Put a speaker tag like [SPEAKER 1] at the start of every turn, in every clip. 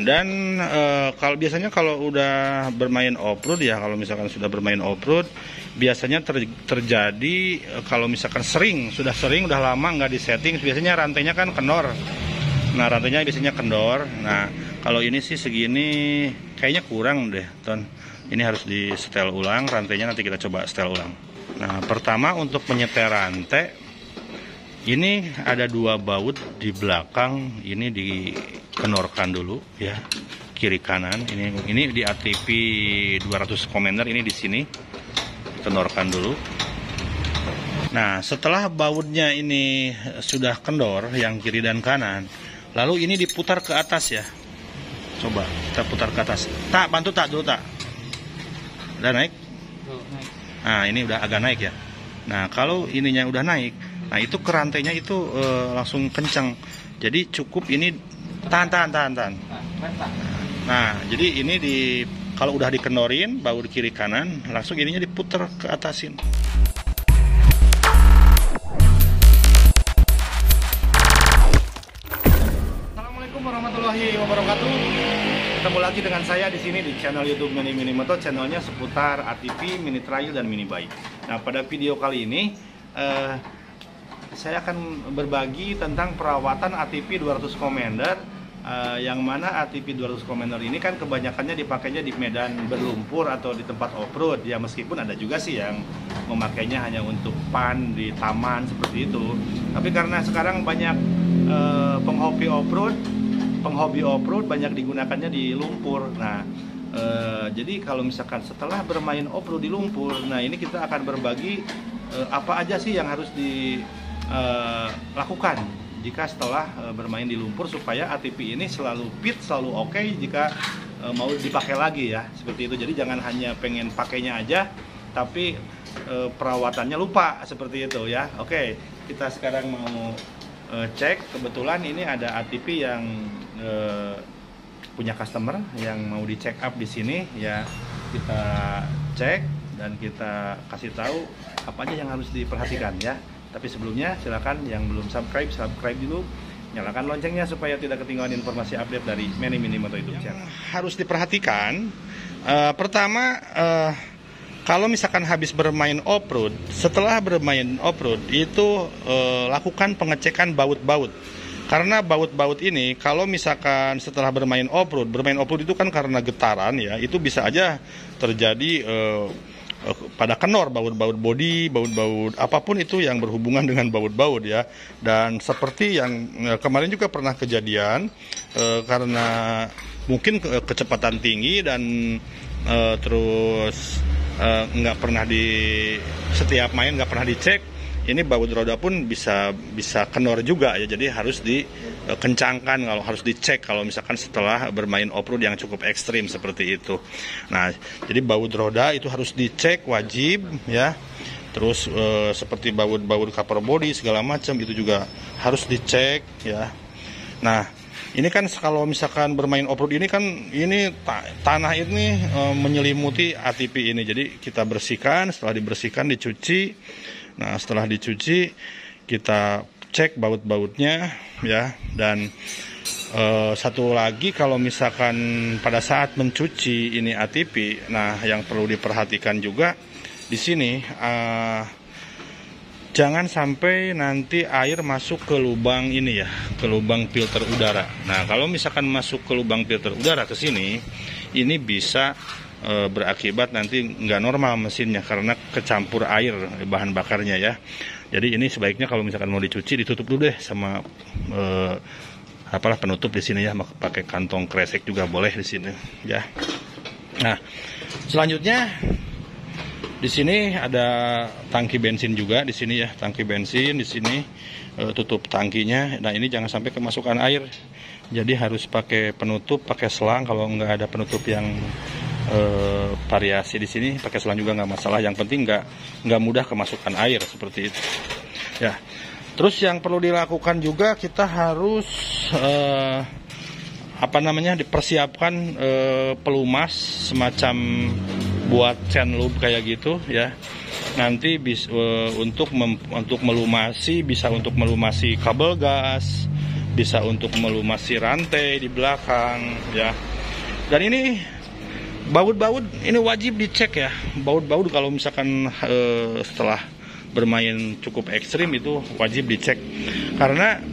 [SPEAKER 1] dan kalau biasanya kalau udah bermain off-road ya, kalau misalkan sudah bermain off-road biasanya terjadi kalau misalkan sudah sering udah lama nggak disetting, biasanya rantainya kan kendor. Nah, rantainya biasanya kendor. Nah, kalau ini sih segini kayaknya kurang deh, Ton. Ini harus di setel ulang rantainya, nanti kita coba setel ulang. Nah, pertama untuk menyetel rantai, ini ada 2 baut di belakang, ini dikenorkan dulu ya, kiri kanan. Ini di ATV 200 Commander, ini di sini kenorkan dulu. Nah, setelah bautnya ini sudah kendor yang kiri dan kanan, lalu ini diputar ke atas ya. Coba kita putar ke atas. Tak, bantu tak dulu tak. Udah naik? Nah, ini udah agak naik ya. Nah, kalau ininya udah naik, nah itu kerantainya itu langsung kencang. Jadi cukup ini tahan. Nah, jadi ini kalau udah dikenorin baut kiri kanan, langsung ininya diputar ke atasin. Assalamualaikum warahmatullahi wabarakatuh. Ketemu lagi dengan saya di sini di channel YouTube Mini Moto, channelnya seputar ATV, mini trail dan mini bike. Nah, pada video kali ini saya akan berbagi tentang perawatan ATV 200 Commander, yang mana ATV 200 Commander ini kan kebanyakannya dipakainya di medan berlumpur atau di tempat off-road ya, meskipun ada juga sih yang memakainya hanya untuk fun di taman seperti itu. Tapi karena sekarang banyak penghobi off-road banyak digunakannya di lumpur. Nah, jadi kalau misalkan setelah bermain off-road di lumpur, nah ini kita akan berbagi apa aja sih yang harus dilakukan jika setelah bermain di lumpur supaya ATV ini selalu fit, selalu oke jika mau dipakai lagi ya, seperti itu. Jadi jangan hanya pengen pakainya aja tapi perawatannya lupa, seperti itu ya. Oke, kita sekarang mau cek. Kebetulan ini ada ATV yang punya customer yang mau di check up di sini ya. Kita cek dan kita kasih tahu apa aja yang harus diperhatikan ya. Tapi sebelumnya silakan yang belum subscribe dulu, nyalakan loncengnya supaya tidak ketinggalan informasi update dari Mini Moto YouTube channel. Harus diperhatikan pertama, kalau misalkan habis bermain off-road, setelah bermain off-road itu lakukan pengecekan baut-baut. Karena baut-baut ini kalau misalkan setelah bermain off-road itu kan karena getaran ya, itu bisa aja terjadi pada kenor baut-baut bodi, baut-baut apapun itu yang berhubungan dengan baut-baut ya. Dan seperti yang kemarin juga pernah kejadian, karena mungkin kecepatan tinggi dan terus nggak pernah setiap main nggak pernah dicek, ini baut roda pun bisa kenor juga ya. Jadi harus dikencangkan, kalau harus dicek kalau misalkan setelah bermain off-road yang cukup ekstrim seperti itu. Nah, jadi baut roda itu harus dicek wajib ya. Terus seperti baut cover body segala macam itu juga harus dicek ya. Nah, ini kan kalau misalkan bermain off-road ini kan ini tanah ini menyelimuti ATV ini. Jadi kita bersihkan, setelah dibersihkan dicuci. Nah, setelah dicuci kita cek baut-bautnya ya. Dan satu lagi, kalau misalkan pada saat mencuci ini ATV, nah yang perlu diperhatikan juga di sini, jangan sampai nanti air masuk ke lubang ini ya, ke lubang filter udara. Nah, kalau misalkan masuk ke lubang filter udara ke sini, ini bisa berakibat nanti nggak normal mesinnya karena kecampur air bahan bakarnya ya. Jadi ini sebaiknya kalau misalkan mau dicuci ditutup dulu deh sama penutup di sini ya, pakai kantong kresek juga boleh di sini ya. Nah, selanjutnya di sini ada tangki bensin juga di sini ya, tangki bensin di sini, tutup tangkinya. Nah, ini jangan sampai kemasukan air. Jadi harus pakai penutup, pakai selang. Kalau nggak ada penutup yang variasi di sini, pakai selang juga nggak masalah. Yang penting nggak mudah kemasukan air seperti itu. Ya. Terus yang perlu dilakukan juga, kita harus dipersiapkan pelumas semacam buat chain loop kayak gitu ya. Nanti untuk melumasi, bisa untuk melumasi kabel gas, bisa untuk melumasi rantai di belakang ya. Dan ini baut-baut ini wajib dicek ya. Baut-baut kalau misalkan setelah bermain cukup ekstrim itu wajib dicek, karena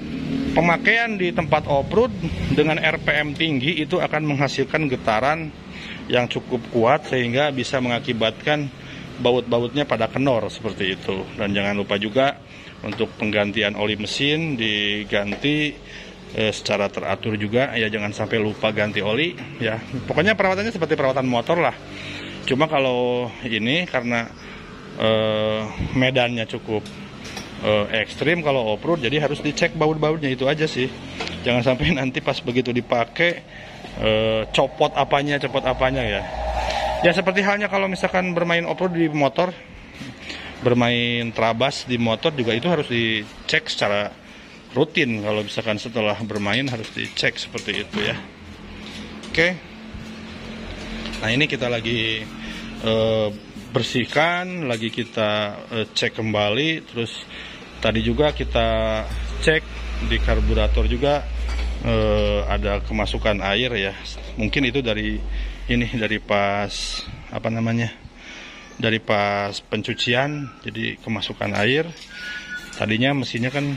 [SPEAKER 1] pemakaian di tempat off-road dengan RPM tinggi itu akan menghasilkan getaran yang cukup kuat sehingga bisa mengakibatkan baut-bautnya pada kendor seperti itu. Dan jangan lupa juga untuk penggantian oli mesin diganti secara teratur juga ya, jangan sampai lupa ganti oli ya. Pokoknya perawatannya seperti perawatan motor lah. Cuma kalau ini karena medannya cukup ekstrim kalau off-road, jadi harus dicek baut-bautnya, itu aja sih. Jangan sampai nanti pas begitu dipakai copot apanya ya. Ya seperti halnya kalau misalkan bermain off-road di motor, bermain trabas di motor juga itu harus dicek secara rutin. Kalau misalkan setelah bermain harus dicek seperti itu ya. Oke. Nah ini kita lagi bersihkan, lagi kita cek kembali. Terus tadi juga kita cek di karburator juga ada kemasukan air ya. Mungkin itu dari pas dari pas pencucian, jadi kemasukan air. Tadinya mesinnya kan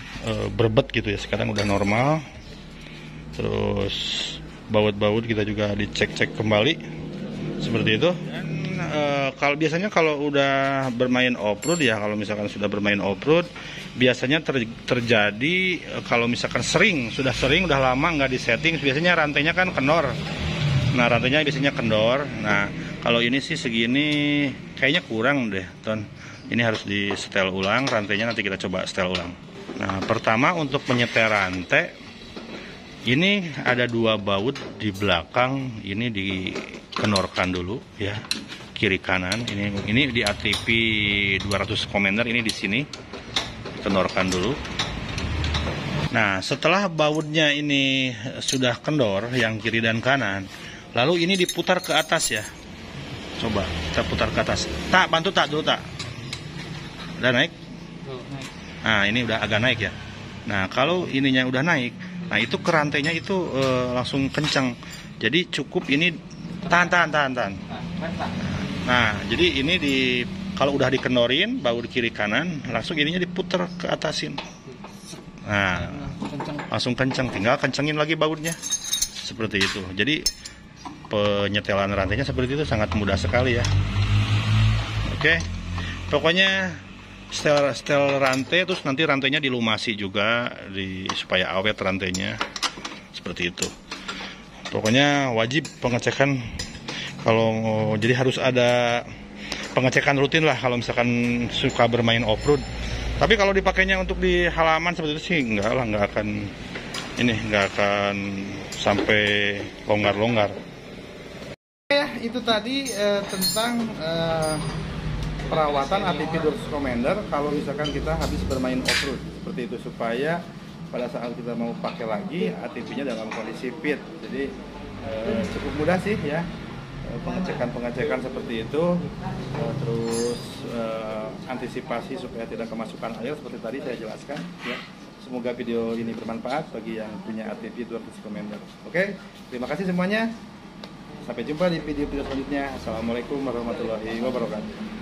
[SPEAKER 1] berbet gitu ya, sekarang udah normal. Terus baut-baut kita juga dicek-cek kembali seperti itu. Dan kalau biasanya kalau udah bermain off-road ya, kalau misalkan sudah bermain off-road biasanya terjadi kalau misalkan sudah sering udah lama nggak disetting, biasanya rantainya kan kendor. Nah rantainya biasanya kendor. Nah kalau ini sih segini kayaknya kurang deh Ton. Ini harus di setel ulang rantainya, nanti kita coba setel ulang. Nah pertama untuk penyetel rantai, ini ada 2 baut di belakang, ini dikenorkan dulu ya, kiri kanan. Ini di ATV 200 Commander, ini di sini kenorkan dulu. Nah setelah bautnya ini sudah kendor yang kiri dan kanan, lalu ini diputar ke atas ya. Coba kita putar ke atas. Tak, bantu tak dulu tak. Udah naik? Nah ini udah agak naik ya. Nah kalau ininya udah naik, nah itu kerantainya itu langsung kencang. Jadi cukup ini tahan. Nah jadi ini kalau udah dikendorin baut kiri kanan, langsung ininya diputar ke atasin. Nah langsung kencang, tinggal kencengin lagi bautnya seperti itu. Jadi penyetelan rantainya seperti itu sangat mudah sekali ya. Oke, pokoknya setel rantai, terus nanti rantainya dilumasi juga supaya awet rantainya seperti itu. Pokoknya wajib pengecekan, jadi harus ada pengecekan rutin lah kalau misalkan suka bermain off-road. Tapi kalau dipakainya untuk di halaman seperti itu sih nggak akan sampai longgar-longgar.
[SPEAKER 2] Ya, itu tadi tentang perawatan ATV 200 Commander kalau misalkan kita habis bermain off-road seperti itu, supaya pada saat kita mau pakai lagi ATV-nya dalam kondisi fit. Jadi cukup mudah sih ya, pengecekan seperti itu. Terus antisipasi supaya tidak kemasukan air seperti tadi saya jelaskan ya. Semoga video ini bermanfaat bagi yang punya ATV 200 Commander. Oke, terima kasih semuanya. Sampai jumpa di video-video selanjutnya. Assalamualaikum warahmatullahi wabarakatuh.